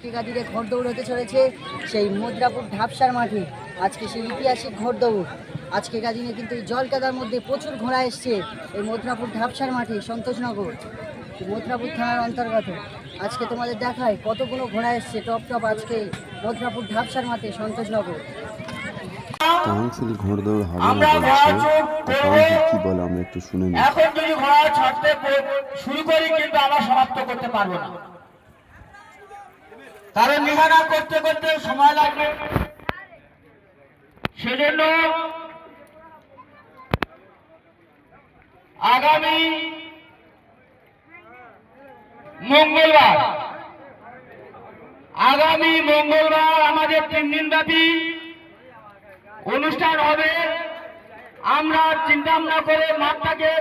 আজকে গাদিরে ঘোড়দৌড় হতে চলেছে সেই মদ্রাপুর ঢাপসার মাঠে। আজকে সেই ঐতিহাসিক ঘোড়দৌড়। আজকে গাদিনে কিন্তু এই জলকাদার মধ্যে প্রচুর ঘোড়া এসছে এই মদ্রাপুর ঢাপসার মাঠে, সন্তোষনগর মদ্রাপুর থানার অন্তর্গত। আজকে তোমাদের দেখায় কতগুলো ঘোড়া এসছে টপ টপ আজকে মদ্রাপুর ঢাপসার মাঠে, সন্তোষনগর। কাউন্সিল ঘোড়দৌড় হবে না বলছে, কাউন্সিল কি বলে আমরা একটু শুনে নিই। এখন যদি ঘোড়া ছাড়তে শুরু করি কিন্তু আমরা সমাপ্ত করতে পারবো না, কারণ নিশানা করতে করতে সময় লাগবে। সেজন্য আগামী মঙ্গলবার আমাদের 3 দিন ব্যাপী অনুষ্ঠান হবে। আমরা চিন্তা ভাবনা করে মাঠটাকে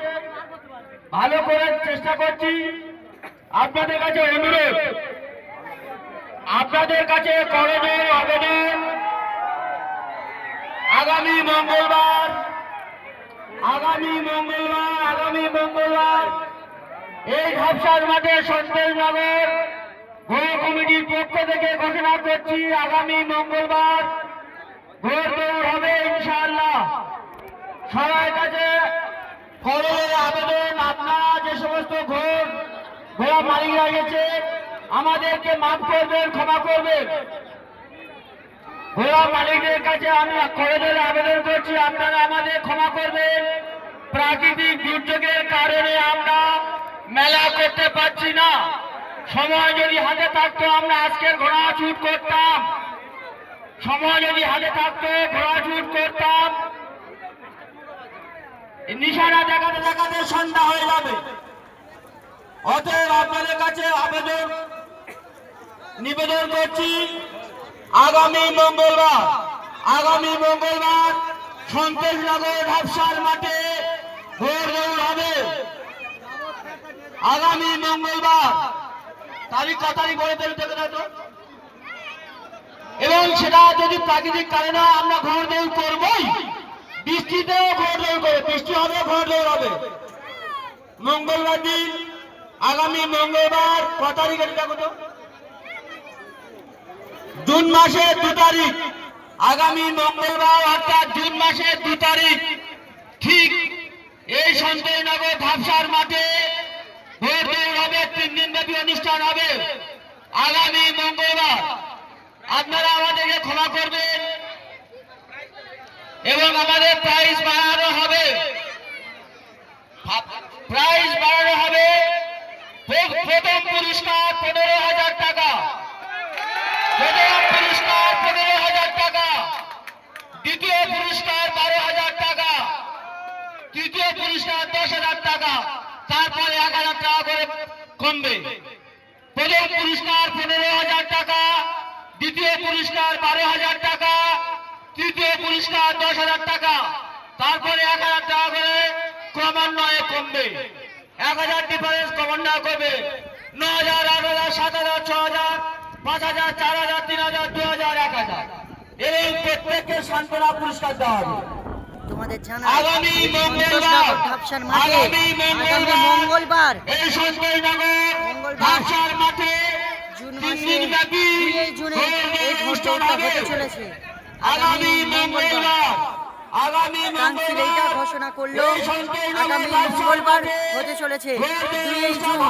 ভালো করে চেষ্টা করছি। আপনাদের কাছে অনুরোধ, আপনাদের কাছে করজোড় আবেদন, আগামী মঙ্গলবার এই ঢাপসার মাঠে সন্তোষনগর ঘোড়া কমিটির পক্ষ থেকে ঘোষণা করছি, আগামী মঙ্গলবার ঘোড়দৌড় হবে ইনশাআল্লাহ। সবার কাছে করজোড় আবেদন, আপনারা যে সমস্ত ঘোড়া মালিকরা গেছে আমাদেরকে মাফ করবেন, ক্ষমা করবেন। ঘোড়া মালিকদের কাছে আমি করজোড় আবেদন করছি, আপনারা আমাদের ক্ষমা করবেন। প্রাকৃতিক দুর্যোগের কারণে আমরা মেলা করতে পারছি না। সময় যদি হাতে থাকতো আমরা আজকের ঘোড়া ছুট করতাম, নিশানা দেখাতে দেখাতে সন্ধ্যা হয়ে যাবে। অতএব আপনাদের কাছে নিবেদন করছি, আগামী মঙ্গলবার সন্তোষনগর ঢাপসার মাঠে ঘোড়দৌড় হবে। আগামী মঙ্গলবার তারিখ বলে দেবে তো, এবং সেটা যদি প্রাকৃতিক কারণে আমরা ঘোড়দৌড় করবই, বৃষ্টিতেও ঘোড়দৌড় করবে, বৃষ্টি হবে ঘোড়দৌড় হবে। মঙ্গলবার দিন, আগামী মঙ্গলবার ক তারিখ দেখো তো, জুন মাসের 2 তারিখ, আগামী মঙ্গলবার অর্থাৎ জুন মাসের 2 তারিখ ঠিক এই সন্তোষনগর ঢাপসার মাঠে ঘোড়দৌড় হবে। 3 দিন ব্যাপী অনুষ্ঠান হবে আগামী মঙ্গলবার। আপনারা আমাদেরকে ক্ষমা করবেন এবং আমাদের প্রাইজ বাড়ানো হবে। প্রথম পুরস্কার 15,000 টাকা, দ্বিতীয় পুরস্কার 12,000 টাকা, তৃতীয় পুরস্কার 10,000 টাকা, তারপরে 1,000 টাকা করে কমবে। প্রথম পুরস্কার 15,000 টাকা, দ্বিতীয় পুরস্কার 12,000 টাকা, তৃতীয় পুরস্কার 10,000 টাকা, তারপরে 1,000 টাকা করে ক্রমান্বয়ে কমবে। 1,000 ডিফারেন্স ক্রমান্বয়ে করবে। 9,000, 8,000, 7,000, 6,000, 5,000, 4,000, 3,000, 2,000, 1,000 এবং প্রত্যেককে সান্ত্বনা পুরস্কার দেওয়া হবে। তোমাদের জানাই আগামী মঙ্গলবার এই সন্তোষনগর ঢাপসার মাঠে জুন মাসে 2 জুনে এই ঘোড়দৌড়টা হতে চলেছে। আগামী মঙ্গলবার কাউন্সিল এইটা ঘোষণা করলো, আগামী মঙ্গলবার হতে চলেছে 2 জুন।